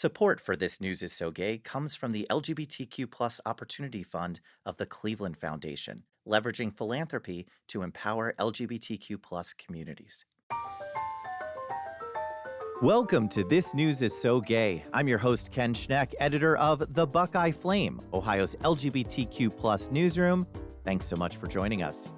Support for This News is So Gay comes from the LGBTQ Opportunity Fund of the Cleveland Foundation, leveraging philanthropy to empower LGBTQ communities. Welcome to This News is So Gay. I'm your host, Ken Schneck, editor of The Buckeye Flame, Ohio's LGBTQ newsroom. Thanks so much for joining us.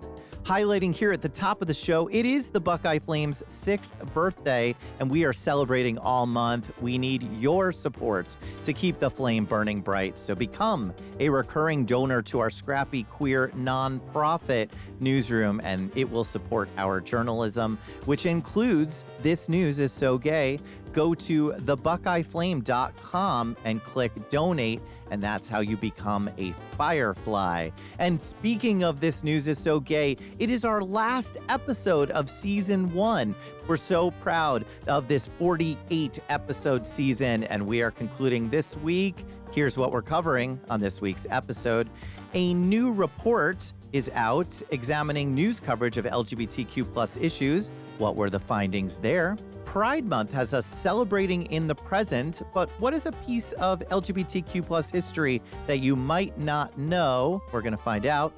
Highlighting here at the top of the show, it is the Buckeye Flame's 6th birthday, and we are celebrating all month. We need your support to keep the flame burning bright. So become a recurring donor to our scrappy queer nonprofit newsroom, and it will support our journalism, which includes This News is So Gay. Go to thebuckeyeflame.com and click donate, and that's how you become a firefly. And speaking of This News is So Gay, it is our last episode of season 1. We're so proud of this 48 episode season, and we are concluding this week. Here's what we're covering on this week's episode. A new report is out examining news coverage of LGBTQ issues. What were the findings there? Pride Month has us celebrating in the present, but what is a piece of LGBTQ history that you might not know? We're going to find out.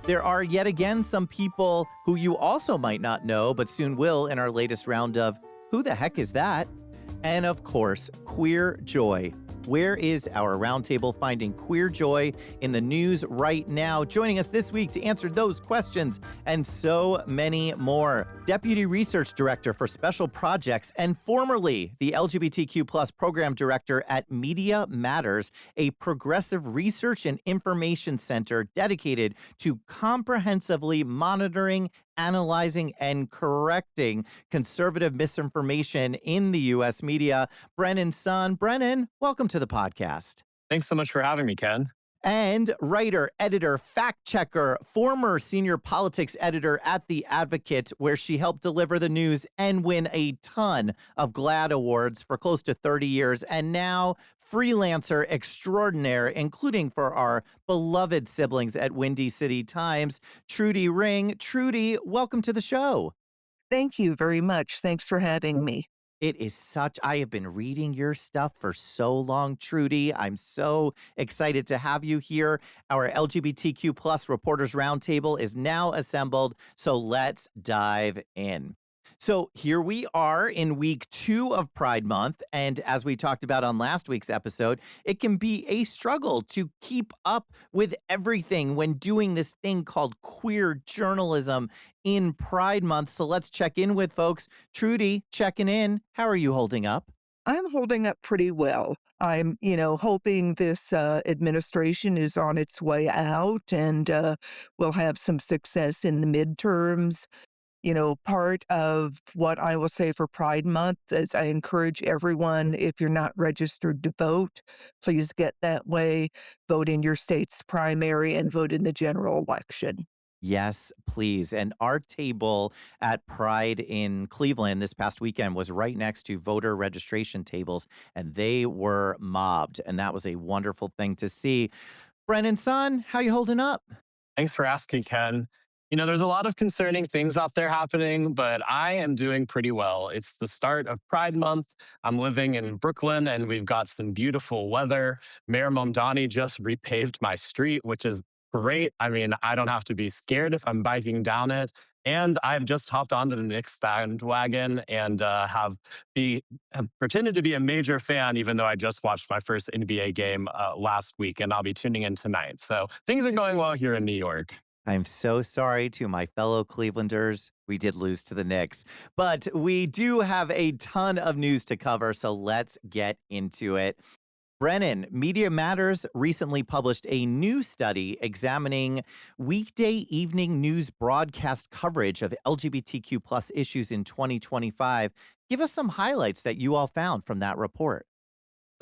There are yet again some people who you also might not know, but soon will in our latest round of Who the Heck Is That? And of course, queer joy. Where is our roundtable finding queer joy in the news right now? Joining us this week to answer those questions and so many more. Deputy Research Director for Special Projects and formerly the LGBTQ Program Director at Media Matters, a progressive research and information center dedicated to comprehensively monitoring, analyzing, and correcting conservative misinformation in the U.S. media. Brennan Suen. Brennan, welcome to the podcast. Thanks so much for having me, Ken. And writer, editor, fact checker, former senior politics editor at The Advocate, where she helped deliver the news and win a ton of GLAAD awards for close to 30 years. And now freelancer extraordinaire, including for our beloved siblings at Windy City Times, Trudy Ring. Trudy, welcome to the show. Thank you very much. Thanks for having me. I have been reading your stuff for so long, Trudy. I'm so excited to have you here. Our LGBTQ Reporters Roundtable is now assembled, so let's dive in. So here we are in week 2 of Pride Month, and as we talked about on last week's episode, it can be a struggle to keep up with everything when doing this thing called queer journalism in Pride Month. So let's check in with folks. Trudy, checking in. How are you holding up? I'm holding up pretty well. I'm, hoping this administration is on its way out and we'll have some success in the midterms. Part of what I will say for Pride Month is I encourage everyone, if you're not registered to vote, please get that way, vote in your state's primary and vote in the general election. Yes, please. And our table at Pride in Cleveland this past weekend was right next to voter registration tables, and they were mobbed. And that was a wonderful thing to see. Brennan Suen, how you holding up? Thanks for asking, Ken. There's a lot of concerning things out there happening, but I am doing pretty well. It's the start of Pride Month. I'm living in Brooklyn, and we've got some beautiful weather. Mayor Mamdani just repaved my street, which is great. I mean, I don't have to be scared if I'm biking down it. And I've just hopped onto the Knicks bandwagon and have pretended to be a major fan, even though I just watched my first NBA game last week, and I'll be tuning in tonight. So things are going well here in New York. I'm so sorry to my fellow Clevelanders. We did lose to the Knicks, but we do have a ton of news to cover, so let's get into it. Brennan, Media Matters recently published a new study examining weekday evening news broadcast coverage of LGBTQ issues in 2025. Give us some highlights that you all found from that report.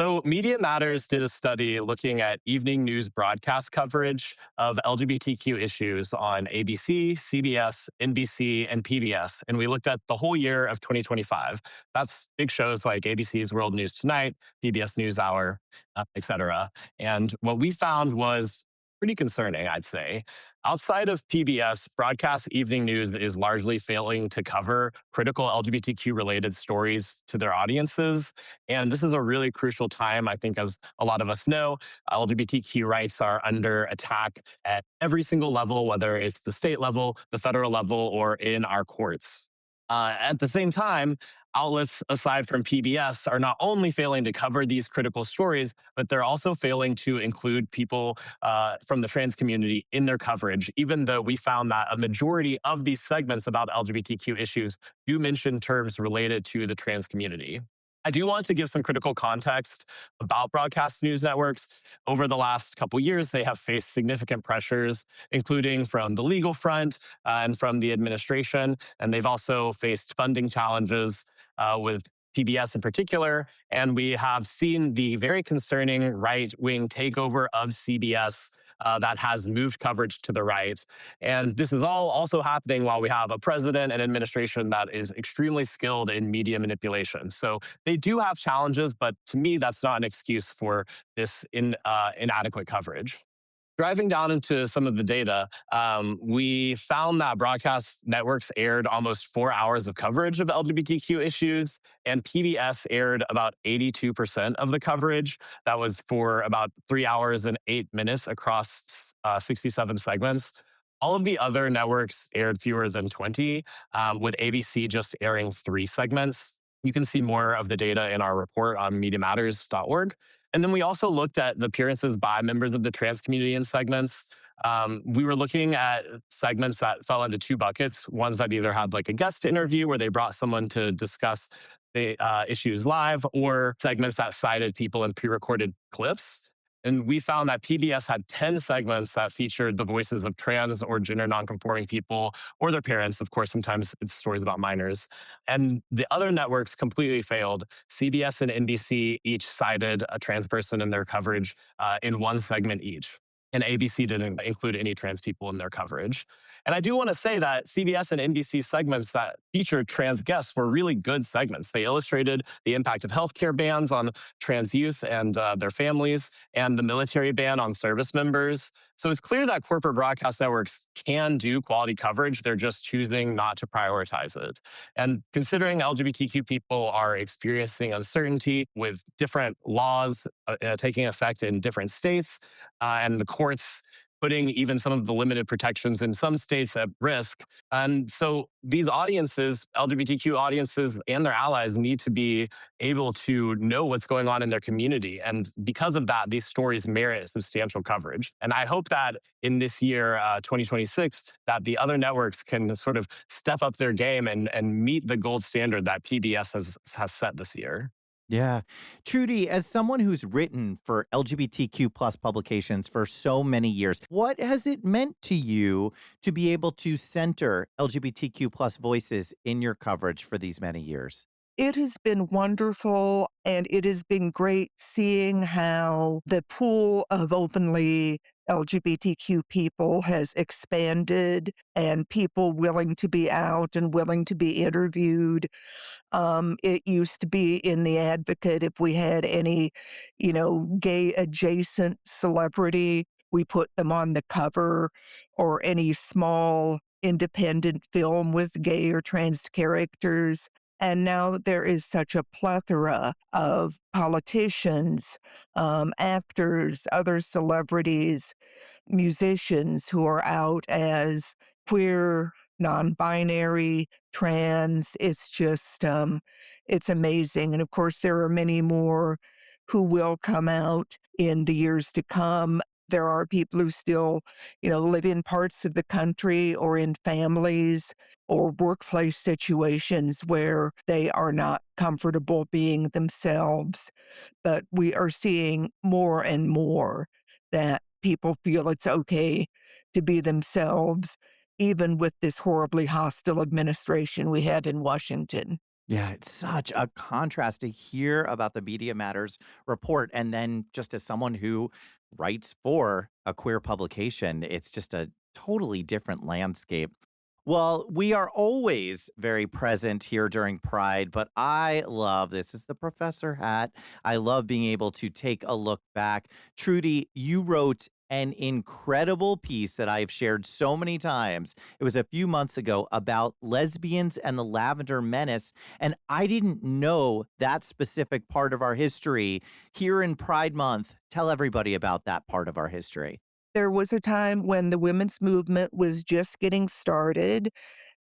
So Media Matters did a study looking at evening news broadcast coverage of LGBTQ issues on ABC, CBS, NBC, and PBS. And we looked at the whole year of 2025. That's big shows like ABC's World News Tonight, PBS NewsHour, et cetera. And what we found was pretty concerning, I'd say. Outside of PBS, broadcast evening news is largely failing to cover critical LGBTQ related stories to their audiences. And this is a really crucial time. I think, as a lot of us know, LGBTQ rights are under attack at every single level, whether it's the state level, the federal level, or in our courts. At the same time, outlets aside from PBS are not only failing to cover these critical stories, but they're also failing to include people from the trans community in their coverage, even though we found that a majority of these segments about LGBTQ issues do mention terms related to the trans community. I do want to give some critical context about broadcast news networks. Over the last couple years, they have faced significant pressures, including from the legal front and from the administration. And they've also faced funding challenges with PBS in particular. And we have seen the very concerning right wing takeover of CBS. That has moved coverage to the right. And this is all also happening while we have a president and administration that is extremely skilled in media manipulation. So they do have challenges, but to me, that's not an excuse for this inadequate coverage. Driving down into some of the data, we found that broadcast networks aired almost 4 hours of coverage of LGBTQ issues, and PBS aired about 82% of the coverage. That was for about 3 hours and 8 minutes across 67 segments. All of the other networks aired fewer than 20, with ABC just airing 3 segments. You can see more of the data in our report on MediaMatters.org. And then we also looked at the appearances by members of the trans community in segments. We were looking at segments that fell into 2 buckets: ones that either had like a guest interview where they brought someone to discuss the issues live, or segments that cited people in pre recorded clips. And we found that PBS had 10 segments that featured the voices of trans or gender nonconforming people or their parents. Of course, sometimes it's stories about minors. And the other networks completely failed. CBS and NBC each cited a trans person in their coverage in one segment each. And ABC didn't include any trans people in their coverage. And I do want to say that CBS and NBC segments that featured trans guests were really good segments. They illustrated the impact of healthcare bans on trans youth and their families, and the military ban on service members. So it's clear that corporate broadcast networks can do quality coverage. They're just choosing not to prioritize it. And considering LGBTQ people are experiencing uncertainty with different laws taking effect in different states, and the courts putting even some of the limited protections in some states at risk. And so these audiences, LGBTQ audiences and their allies, need to be able to know what's going on in their community. And because of that, these stories merit substantial coverage. And I hope that in this year, 2026, that the other networks can sort of step up their game and meet the gold standard that PBS has set this year. Yeah. Trudy, as someone who's written for LGBTQ plus publications for so many years, what has it meant to you to be able to center LGBTQ plus voices in your coverage for these many years? It has been wonderful, and it has been great seeing how the pool of openly LGBTQ people has expanded, and people willing to be out and willing to be interviewed. It used to be in The Advocate, if we had any, gay adjacent celebrity, we put them on the cover, or any small independent film with gay or trans characters. And now there is such a plethora of politicians, actors, other celebrities, musicians who are out as queer, non-binary, trans. It's just, it's amazing. And of course, there are many more who will come out in the years to come. There are people who still, live in parts of the country or in families or workplace situations where they are not comfortable being themselves. But we are seeing more and more that people feel it's okay to be themselves, even with this horribly hostile administration we have in Washington. Yeah, it's such a contrast to hear about the Media Matters report. And then, just as someone who writes for a queer publication, it's just a totally different landscape. Well, we are always very present here during Pride, but I love this. Is the professor hat. I love being able to take a look back. Trudy, you wrote an incredible piece that I've shared so many times. It was a few months ago about lesbians and the Lavender Menace. And I didn't know that specific part of our history here in Pride Month. Tell everybody about that part of our history. There was a time when the women's movement was just getting started,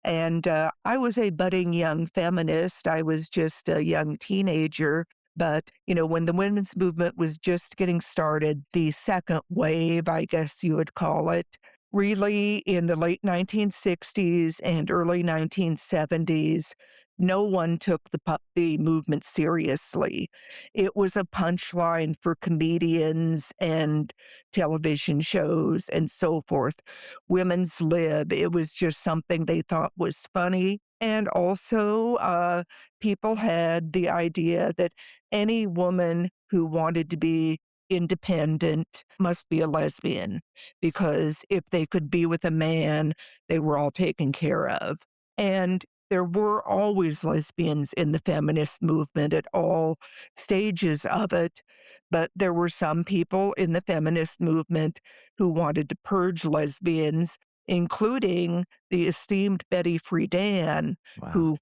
and I was a budding young feminist. I was just a young teenager. But, when the women's movement was just getting started, the second wave, I guess you would call it, really in the late 1960s and early 1970s, no one took the movement seriously. It was a punchline for comedians and television shows and so forth. Women's lib, it was just something they thought was funny. And also, people had the idea that any woman who wanted to be independent must be a lesbian, because if they could be with a man, they were all taken care of. And there were always lesbians in the feminist movement at all stages of it, but there were some people in the feminist movement who wanted to purge lesbians, including the esteemed Betty Friedan, Wow. who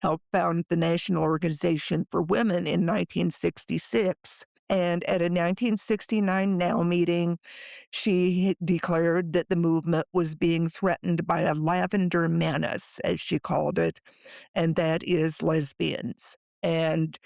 helped found the National Organization for Women in 1966. And at a 1969 Now meeting, she declared that the movement was being threatened by a lavender menace, as she called it, and that is lesbians. And,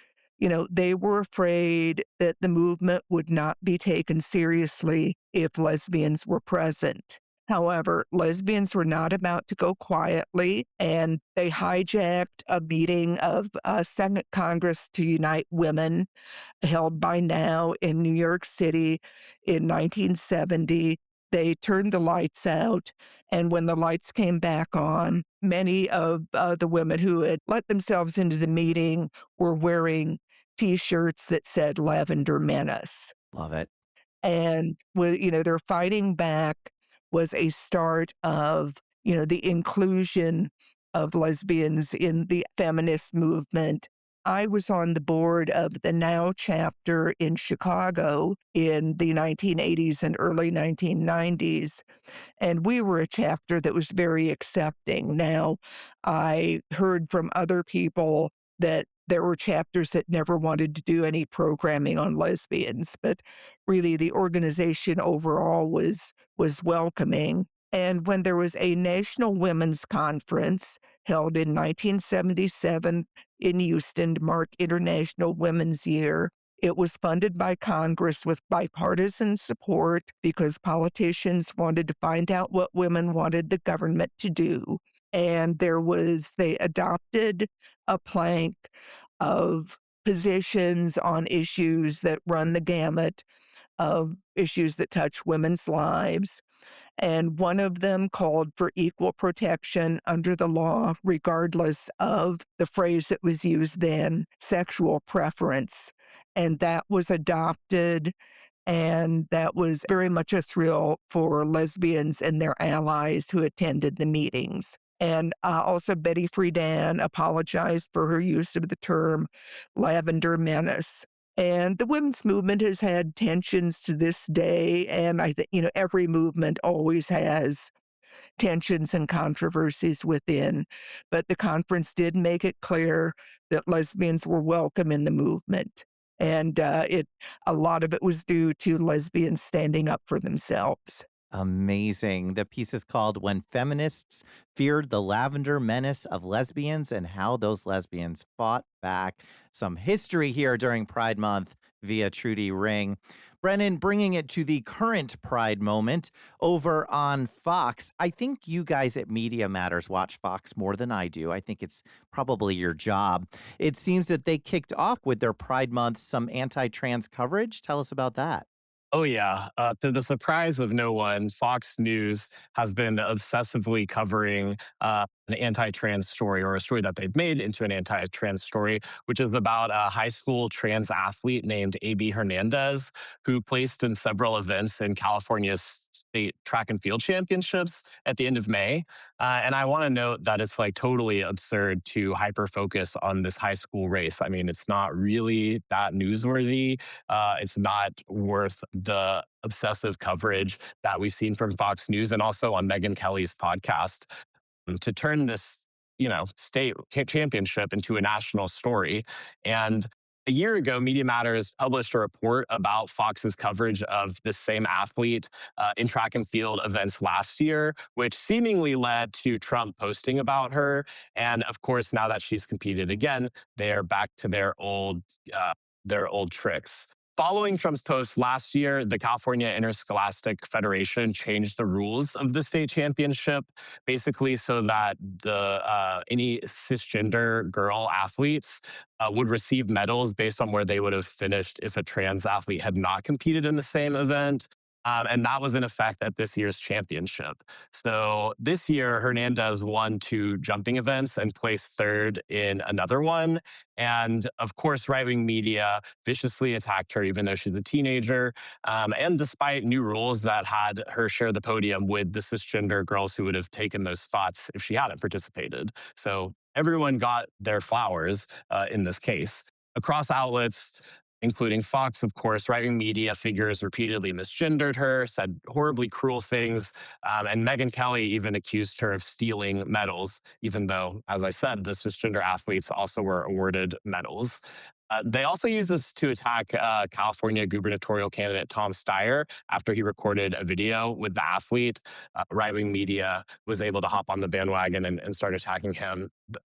they were afraid that the movement would not be taken seriously if lesbians were present. However, lesbians were not about to go quietly, and they hijacked a meeting of Senate Congress to Unite Women held by Now in New York City in 1970. They turned the lights out, and when the lights came back on, many of the women who had let themselves into the meeting were wearing T-shirts that said Lavender Menace. Love it. And their fighting back was a start of, the inclusion of lesbians in the feminist movement. I was on the board of the Now chapter in Chicago in the 1980s and early 1990s, and we were a chapter that was very accepting. Now, I heard from other people that there were chapters that never wanted to do any programming on lesbians, but really the organization overall was welcoming. And when there was a National Women's Conference held in 1977 in Houston to mark International Women's Year, it was funded by Congress with bipartisan support because politicians wanted to find out what women wanted the government to do. And they adopted a plank of positions on issues that run the gamut of issues that touch women's lives. And one of them called for equal protection under the law, regardless of the phrase that was used then, sexual preference. And that was adopted, and that was very much a thrill for lesbians and their allies who attended the meetings. And also, Betty Friedan apologized for her use of the term lavender menace. And the women's movement has had tensions to this day. And I think, every movement always has tensions and controversies within. But the conference did make it clear that lesbians were welcome in the movement. And a lot of it was due to lesbians standing up for themselves. Amazing. The piece is called When Feminists Feared the Lavender Menace of Lesbians and How Those Lesbians Fought Back. Some history here during Pride Month via Trudy Ring. Brennan, bringing it to the current Pride moment over on Fox. I think you guys at Media Matters watch Fox more than I do. I think it's probably your job. It seems that they kicked off with their Pride Month some anti-trans coverage. Tell us about that. Oh, yeah. To the surprise of no one, Fox News has been obsessively covering an anti-trans story, or a story that they've made into an anti-trans story, which is about a high school trans athlete named AB Hernandez, who placed in several events in California's state track and field championships at the end of May. And I want to note that it's like totally absurd to hyper focus on this high school race. I mean, it's not really that newsworthy. It's not worth the obsessive coverage that we've seen from Fox News and also on Megyn Kelly's podcast to turn this, state championship into a national story. And a year ago, Media Matters published a report about Fox's coverage of this same athlete in track and field events last year, which seemingly led to Trump posting about her. And of course, now that she's competed again, they are back to their old tricks. Following Trump's post last year, the California Interscholastic Federation changed the rules of the state championship, basically so that any cisgender girl athletes would receive medals based on where they would have finished if a trans athlete had not competed in the same event. And that was in effect at this year's championship. So this year, Hernandez won 2 jumping events and placed third in another one. And of course, right wing media viciously attacked her, even though she's a teenager. And despite new rules that had her share the podium with the cisgender girls who would have taken those spots if she hadn't participated. So everyone got their flowers in this case. Across outlets, including Fox, of course, right-wing media figures repeatedly misgendered her, said horribly cruel things, and Megyn Kelly even accused her of stealing medals, even though, as I said, the cisgender athletes also were awarded medals. They also used this to attack California gubernatorial candidate Tom Steyer after he recorded a video with the athlete. Right-wing media was able to hop on the bandwagon and start attacking him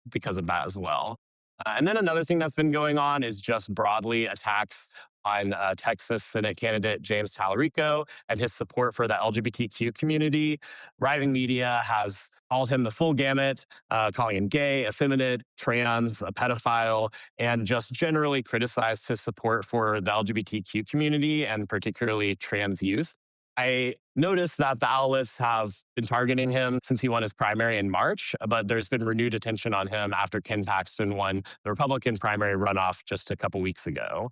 because of that as well. And then another thing that's been going on is just broadly attacks on Texas Senate candidate James Talarico and his support for the LGBTQ community. Right-wing media has called him the full gamut, calling him gay, effeminate, trans, a pedophile, and just generally criticized his support for the LGBTQ community and particularly trans youth. I noticed that the outlets have been targeting him since he won his primary in March, but there's been renewed attention on him after Ken Paxton won the Republican primary runoff just a couple weeks ago.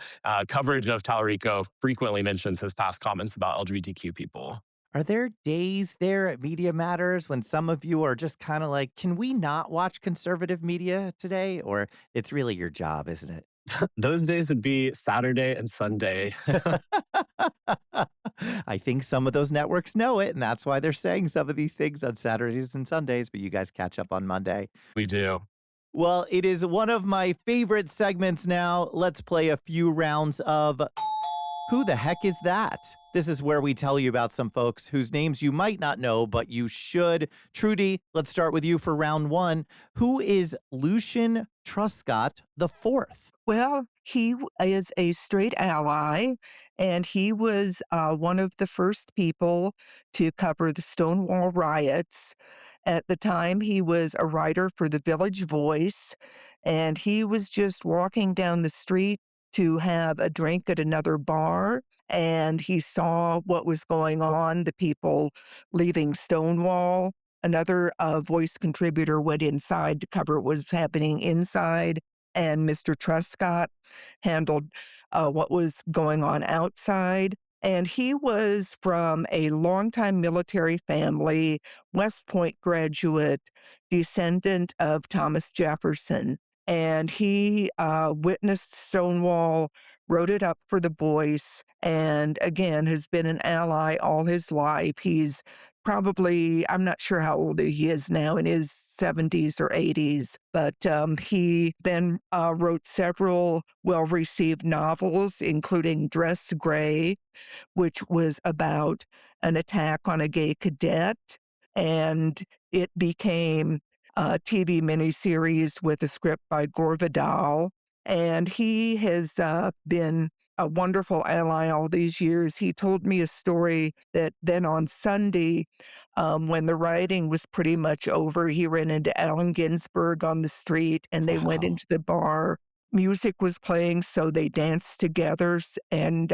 Coverage of Talarico frequently mentions his past comments about LGBTQ people. Are there days there at Media Matters when some of you are just kind of like, can we not watch conservative media today? Or it's really your job, isn't it? Those days would be Saturday and Sunday. I think some of those networks know it, and that's why they're saying some of these things on Saturdays and Sundays, but you guys catch up on Monday. We do. Well, it is one of my favorite segments now. Let's play a few rounds of Who the Heck Is That? This is where we tell you about some folks whose names you might not know, but you should. Trudy, let's start with you for round 1. Who is Lucian Truscott the Fourth? Well, is a straight ally, and he was one of the first people to cover the Stonewall riots. At the time, he was a writer for the Village Voice, and he was just walking down the street to have a drink at another bar, and he saw what was going on, the people leaving Stonewall. Another voice contributor went inside to cover what was happening inside, and Mr. Truscott handled what was going on outside. And he was from a longtime military family, West Point graduate, descendant of Thomas Jefferson. And he witnessed Stonewall, wrote it up for The Voice, and again has been an ally all his life. He's probably, I'm not sure how old he is now, in his 70s or 80s, but he then wrote several well-received novels, including Dress Gray, which was about an attack on a gay cadet, and it became a TV miniseries with a script by Gore Vidal. And he has been a wonderful ally all these years. He told me a story that then on Sunday, when the rioting was pretty much over, he ran into Allen Ginsberg on the street, and they went Wow. into the bar music was playing, so they danced together. And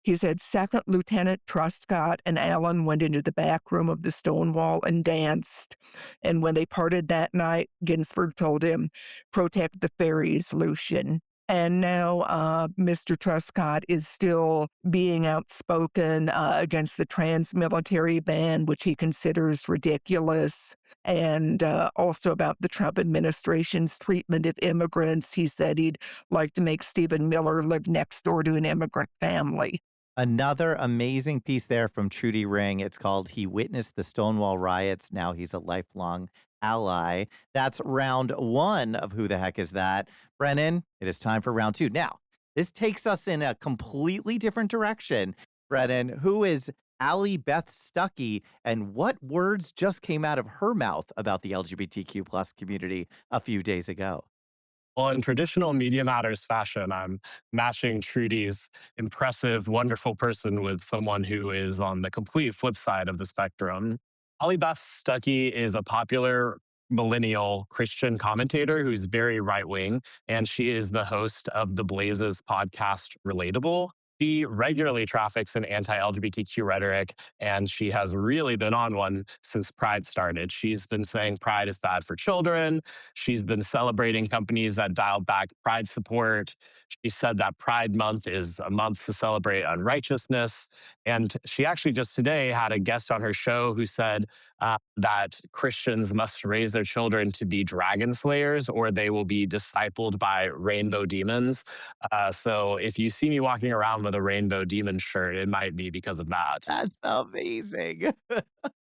he said Second Lieutenant Truscott and Allen went into the back room of the Stonewall and danced. And when they parted that night, Ginsburg told him, "Protect the ferries, Lucian." And now Mr. Truscott is still being outspoken against the trans-military ban, which he considers ridiculous, and also about the Trump administration's treatment of immigrants. He said he'd like to make Stephen Miller live next door to an immigrant family. Another amazing piece there from Trudy Ring. It's called He Witnessed the Stonewall Riots. Now he's a lifelong ally. That's round one of Who the Heck Is That? Brennan, it is time for round two. Now, this takes us in a completely different direction. Brennan, who is Allie Beth Stuckey, and what words just came out of her mouth about the LGBTQ plus community a few days ago? Well, in traditional Media Matters fashion, I'm matching Trudy's impressive, wonderful person with someone who is on the complete flip side of the spectrum. Holly Beth Stuckey is a popular millennial Christian commentator who's very right wing, and she is the host of the Blaze's podcast, Relatable. She regularly traffics in anti LGBTQ rhetoric, and she has really been on one since Pride started. She's been saying Pride is bad for children. She's been celebrating companies that dialed back Pride support. She said that Pride Month is a month to celebrate unrighteousness. And she actually just today had a guest on her show who said that Christians must raise their children to be dragon slayers or they will be discipled by rainbow demons. So if you see me walking around with a rainbow demon shirt, it might be because of that. That's amazing.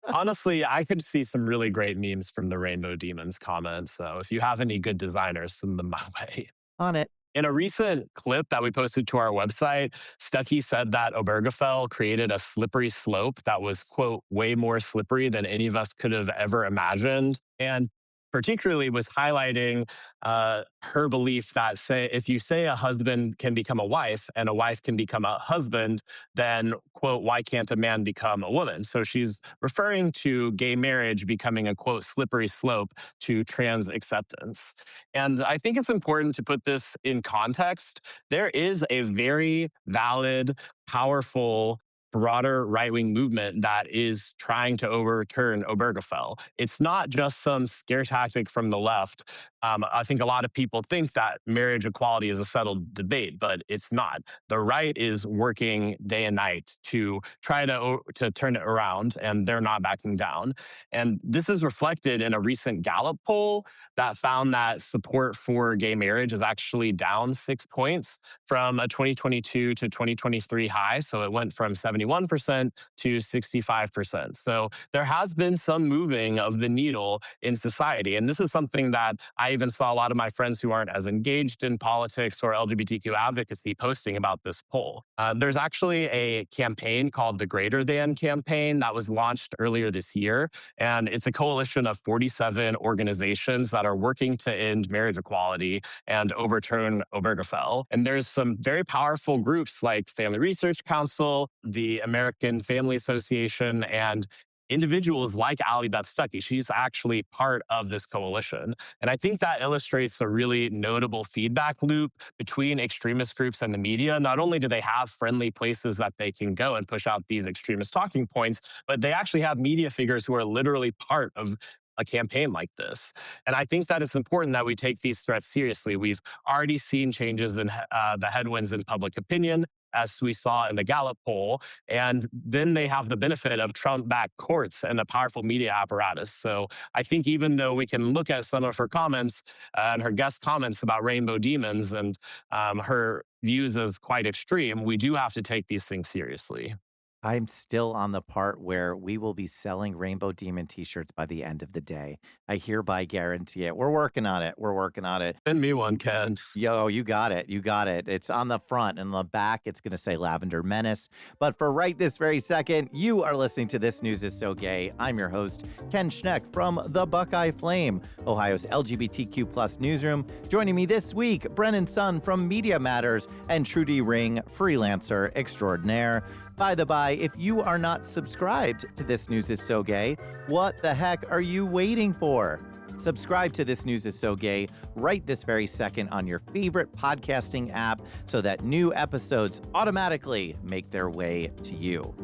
Honestly, I could see some really great memes from the rainbow demons comments. So if you have any good designers, send them my way. On it. In a recent clip that we posted to our website, Stuckey said that Obergefell created a slippery slope that was, quote, way more slippery than any of us could have ever imagined. And particularly was highlighting her belief that, say, if you say a husband can become a wife and a wife can become a husband, then, quote, why can't a man become a woman? So she's referring to gay marriage becoming a, quote, slippery slope to trans acceptance. And I think it's important to put this in context. There is a very valid, powerful, broader right-wing movement that is trying to overturn Obergefell. It's not just some scare tactic from the left. I think a lot of people think that marriage equality is a settled debate, but it's not. The right is working day and night to try to turn it around, and they're not backing down. And this is reflected in a recent Gallup poll that found that support for gay marriage is actually down 6 points from a 2022 to 2023 high. So it went from 71% to 65%. So there has been some moving of the needle in society. And this is something that I even saw a lot of my friends who aren't as engaged in politics or LGBTQ advocacy posting about this poll. There's actually a campaign called the Greater Than campaign that was launched earlier this year. And it's a coalition of 47 organizations that are working to end marriage equality and overturn Obergefell. And there's some very powerful groups like Family Research Council, the American Family Association, and individuals like Allie Beth Stuckey. She's actually part of this coalition. And I think that illustrates a really notable feedback loop between extremist groups and the media. Not only do they have friendly places that they can go and push out these extremist talking points, but they actually have media figures who are literally part of a campaign like this. And I think that it's important that we take these threats seriously. We've already seen changes in the headwinds in public opinion, as we saw in the Gallup poll. And then they have the benefit of Trump-backed courts and a powerful media apparatus. So I think even though we can look at some of her comments and her guest comments about rainbow demons and her views as quite extreme, we do have to take these things seriously. I'm still on the part where we will be selling Rainbow Demon t-shirts by the end of the day. I hereby guarantee it. We're working on it. We're working on it. Send me one, Ken. Yo, you got it. You got it. It's on the front and the back. It's going to say Lavender Menace. But for right this very second, you are listening to This News is So Gay. I'm your host, Ken Schneck from the Buckeye Flame, Ohio's LGBTQ plus newsroom. Joining me this week, Brennan Suen from Media Matters and Trudy Ring, freelancer extraordinaire. By the by, if you are not subscribed to This News is So Gay, what the heck are you waiting for? Subscribe to This News is So Gay right this very second on your favorite podcasting app so that new episodes automatically make their way to you.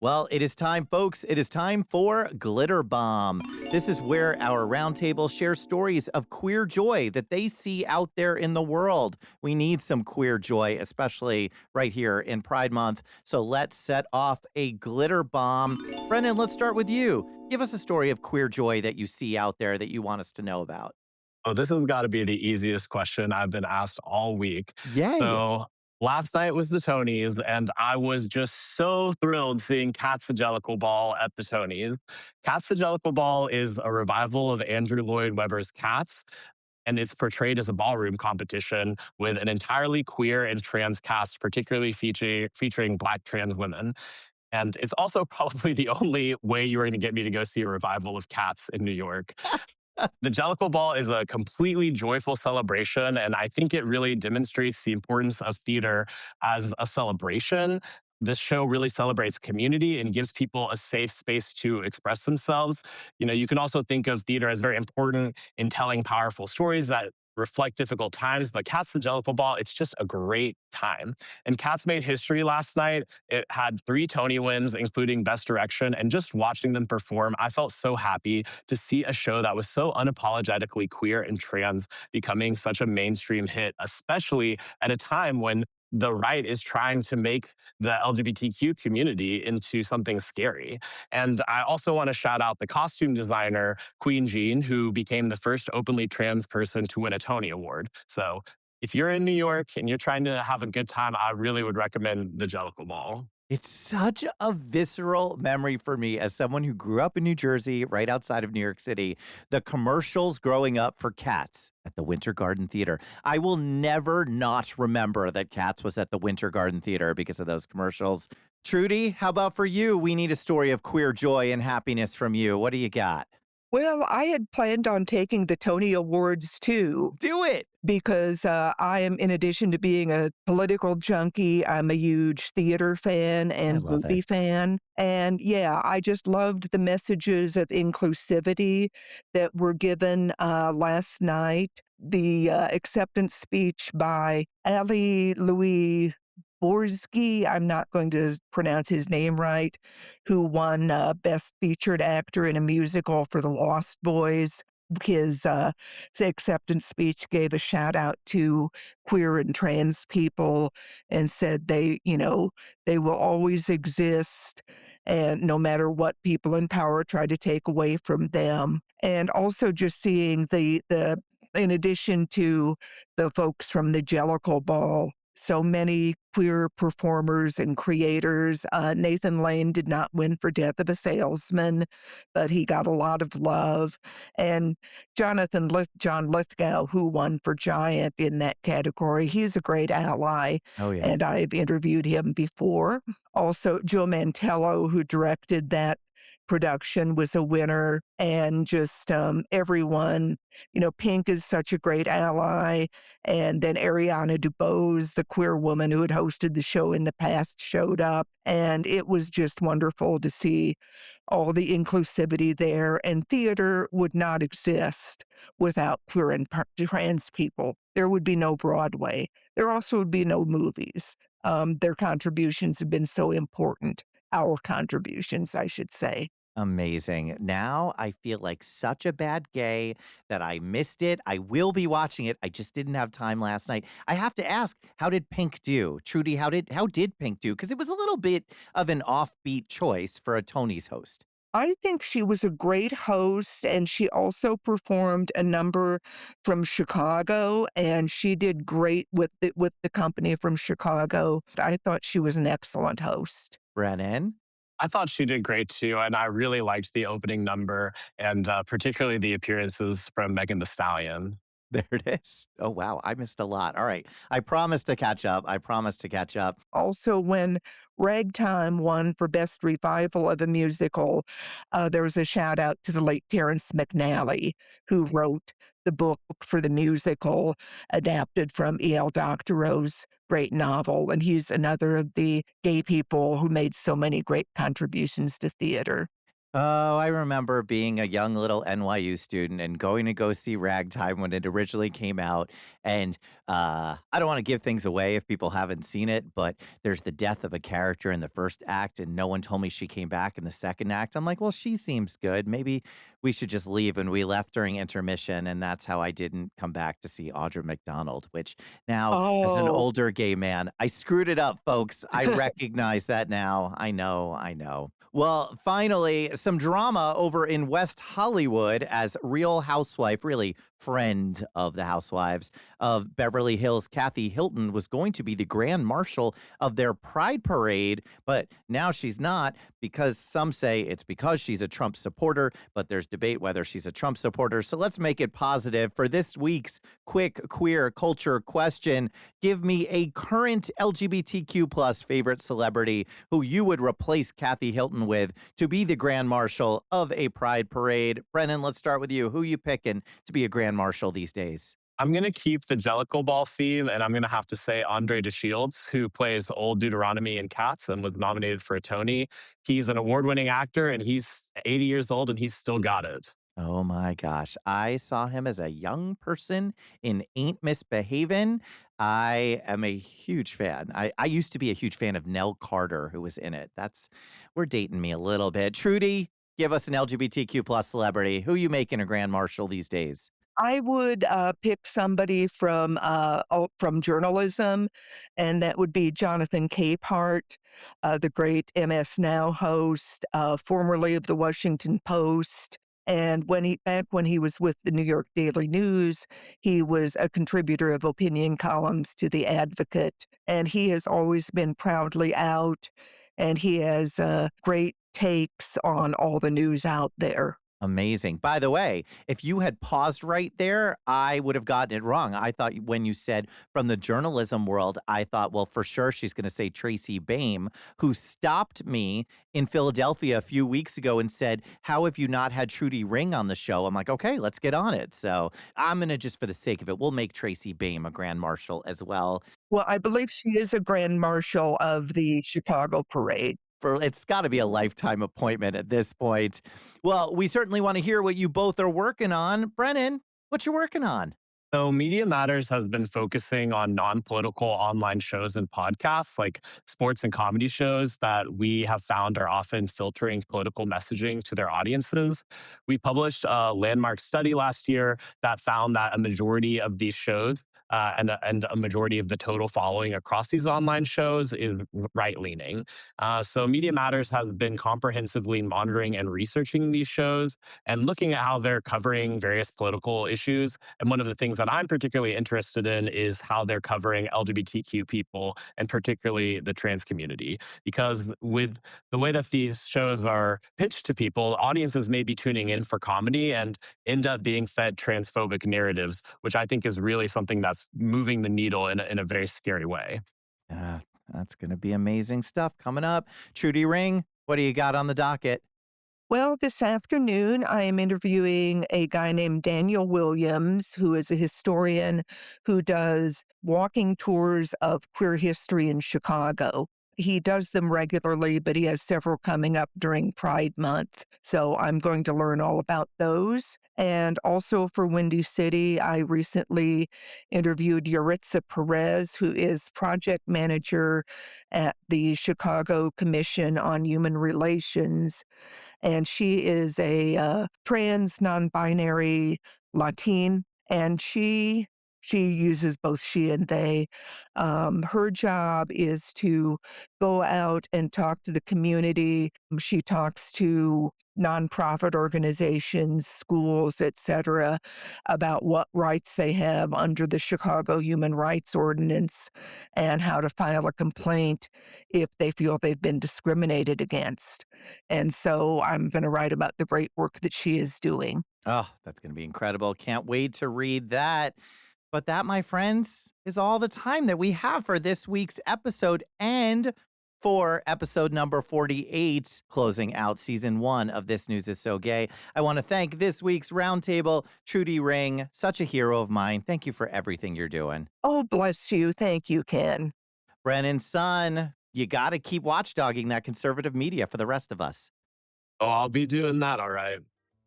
Well, it is time, folks. It is time for Glitter Bomb. This is where our roundtable shares stories of queer joy that they see out there in the world. We need some queer joy, especially right here in Pride Month. So let's set off a glitter bomb. Brennan, let's start with you. Give us a story of queer joy that you see out there that you want us to know about. Oh, this has got to be the easiest question I've been asked all week. Yay. So last night was the Tonys, and I was just so thrilled seeing Cat's the Jellicle Ball at the Tonys. Cat's the Jellicle Ball is a revival of Andrew Lloyd Webber's Cats, and it's portrayed as a ballroom competition with an entirely queer and trans cast, particularly featuring Black trans women. And it's also probably the only way you are going to get me to go see a revival of Cats in New York. The Jellicle Ball is a completely joyful celebration, and I think it really demonstrates the importance of theater as a celebration. This show really celebrates community and gives people a safe space to express themselves. You can also think of theater as very important in telling powerful stories that reflect difficult times, but Cats the Jellicle Ball, it's just a great time. And Cats made history last night. It had 3 Tony wins, including Best Direction, and just watching them perform, I felt so happy to see a show that was so unapologetically queer and trans becoming such a mainstream hit, especially at a time when the right is trying to make the LGBTQ community into something scary. And I also want to shout out the costume designer, Queen Jean, who became the first openly trans person to win a Tony Award. So if you're in New York and you're trying to have a good time, I really would recommend the Jellicle Ball. It's such a visceral memory for me as someone who grew up in New Jersey, right outside of New York City. The commercials growing up for Cats at the Winter Garden Theater. I will never not remember that Cats was at the Winter Garden Theater because of those commercials. Trudy, how about for you? We need a story of queer joy and happiness from you. What do you got? Well, I had planned on taking the Tony Awards too, Do it. because I am, in addition to being a political junkie, I'm a huge theater fan I and love movie it. fan. And yeah, I just loved the messages of inclusivity that were given last night. The acceptance speech by Ali Louis Borsky, I'm not going to pronounce his name right, who won Best Featured Actor in a Musical for The Lost Boys. His acceptance speech gave a shout out to queer and trans people and said they will always exist, and no matter what people in power try to take away from them. And also just seeing the in addition to the folks from the Jellicle Ball, so many queer performers and creators. Nathan Lane did not win for Death of a Salesman, but he got a lot of love. And John Lithgow, who won for Giant in that category, he's a great ally, Oh, yeah. and I've interviewed him before. Also, Joe Mantello, who directed that production, was a winner, and just everyone. Pink is such a great ally. And then Ariana DeBose, the queer woman who had hosted the show in the past, showed up. And it was just wonderful to see all the inclusivity there. And theater would not exist without queer and trans people. There would be no Broadway. There also would be no movies. Their contributions have been so important. Our contributions, I should say. Amazing. Now I feel like such a bad gay that I missed it. I will be watching it. I just didn't have time last night. I have to ask, how did Pink do? Trudy, how did Pink do? Because it was a little bit of an offbeat choice for a Tony's host. I think she was a great host, and she also performed a number from Chicago, and she did great with the company from Chicago. I thought she was an excellent host. Brennan? I thought she did great too, and I really liked the opening number and particularly the appearances from Megan the Stallion. There it is. Oh, wow. I missed a lot. All right. I promise to catch up. I promise to catch up. Also, when Ragtime won for Best Revival of a Musical, there was a shout out to the late Terrence McNally, who wrote the book for the musical adapted from E.L. Doctorow's great novel. And he's another of the gay people who made so many great contributions to theater. Oh, I remember being a young little NYU student and going to go see Ragtime when it originally came out. And I don't want to give things away if people haven't seen it, but there's the death of a character in the first act, and no one told me she came back in the second act. I'm like, well, she seems good. Maybe we should just leave. And we left during intermission, and that's how I didn't come back to see Audra McDonald, which now, as an Oh, older gay man, I screwed it up, folks. I recognize that now. I know, I know. Well, finally, some drama over in West Hollywood as Real Housewife, really friend of the housewives of Beverly Hills, Kathy Hilton, was going to be the grand marshal of their Pride Parade, but now she's not because some say it's because she's a Trump supporter, but there's debate whether she's a Trump supporter. So let's make it positive for this week's quick queer culture question. Give me a current LGBTQ plus favorite celebrity who you would replace Kathy Hilton with to be the Grand Marshal of a Pride Parade. Brennan, let's start with you. Who you picking to be a Grand Marshal these days? I'm going to keep the Jellicle Ball theme, and I'm going to have to say Andre DeShields, who plays Old Deuteronomy in Cats and was nominated for a Tony. He's an award winning actor, and he's 80 years old, and he's still got it. Oh my gosh. I saw him as a young person in Ain't Misbehavin'. I am a huge fan. I used to be a huge fan of Nell Carter, who was in it. We're dating me a little bit. Trudy, give us an LGBTQ plus celebrity. Who you making a Grand Marshal these days? I would pick somebody from journalism, and that would be Jonathan Capehart, the great MS Now host, formerly of the Washington Post. And back when he was with the New York Daily News, he was a contributor of opinion columns to The Advocate, and he has always been proudly out, and he has great takes on all the news out there. Amazing. By the way, if you had paused right there, I would have gotten it wrong. I thought when you said from the journalism world, I thought, well, for sure she's going to say Tracy Bame, who stopped me in Philadelphia a few weeks ago and said, how have you not had Trudy Ring on the show? I'm like, okay, let's get on it. So I'm going to, just for the sake of it, we'll make Tracy Bame a Grand Marshal as well. Well, I believe she is a grand marshal of the Chicago parade. For it's got to be a lifetime appointment at this point. Well, we certainly want to hear what you both are working on. Brennan, what you working on? So, Media Matters has been focusing on non political online shows and podcasts like sports and comedy shows that we have found are often filtering political messaging to their audiences. We published a landmark study last year that found that a majority of these shows and a majority of the total following across these online shows is right leaning. So, Media Matters has been comprehensively monitoring and researching these shows and looking at how they're covering various political issues. And one of the things that I'm particularly interested in is how they're covering LGBTQ people and particularly the trans community. Because with the way that these shows are pitched to people, audiences may be tuning in for comedy and end up being fed transphobic narratives, which I think is really something that's moving the needle in a very scary way. Ah, that's going to be amazing stuff coming up. Trudy Ring, what do you got on the docket? Well, this afternoon, I am interviewing a guy named Daniel Williams, who is a historian who does walking tours of queer history in Chicago. He does them regularly, but he has several coming up during Pride Month. So I'm going to learn all about those. And also for Windy City, I recently interviewed Yuritsa Perez, who is project manager at the Chicago Commission on Human Relations, and she is a trans non-binary Latin, and she uses both she and they. Her job is to go out and talk to the community. She talks to nonprofit organizations, schools, etc., about what rights they have under the Chicago Human Rights Ordinance and how to file a complaint if they feel they've been discriminated against. And so I'm going to write about the great work that she is doing. Oh, that's going to be incredible. Can't wait to read that. But that, my friends, is all the time that we have for this week's episode and for episode number 48, closing out season 1 of This News is So Gay. I want to thank this week's roundtable, Trudy Ring, such a hero of mine. Thank you for everything you're doing. Oh, bless you. Thank you, Ken. Brennan Sun, you got to keep watchdogging that conservative media for the rest of us. Oh, I'll be doing that. All right.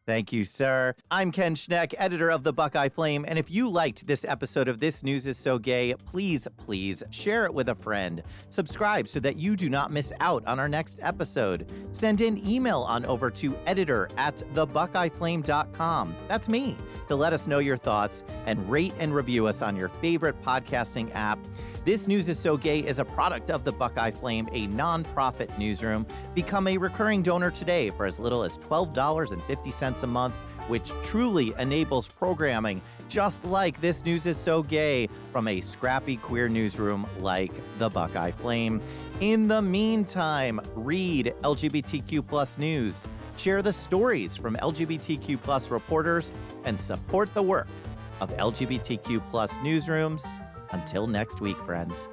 Thank you, sir. I'm Ken Schneck, editor of the Buckeye Flame, and if you liked this episode of This News is So Gay, please share it with a friend. Subscribe so that you do not miss out on our next episode. Send an email on over to editor@thebuckeyeflame.com. That's me, to let us know your thoughts, and rate and review us on your favorite podcasting app. This News is So Gay is a product of the Buckeye Flame, a nonprofit newsroom. Become a recurring donor today for as little as $12.50 a month, which truly enables programming just like This News is So Gay from a scrappy queer newsroom like the Buckeye Flame. In the meantime, read LGBTQ+ news, share the stories from LGBTQ+ reporters, and support the work of LGBTQ+ newsrooms. Until next week, friends.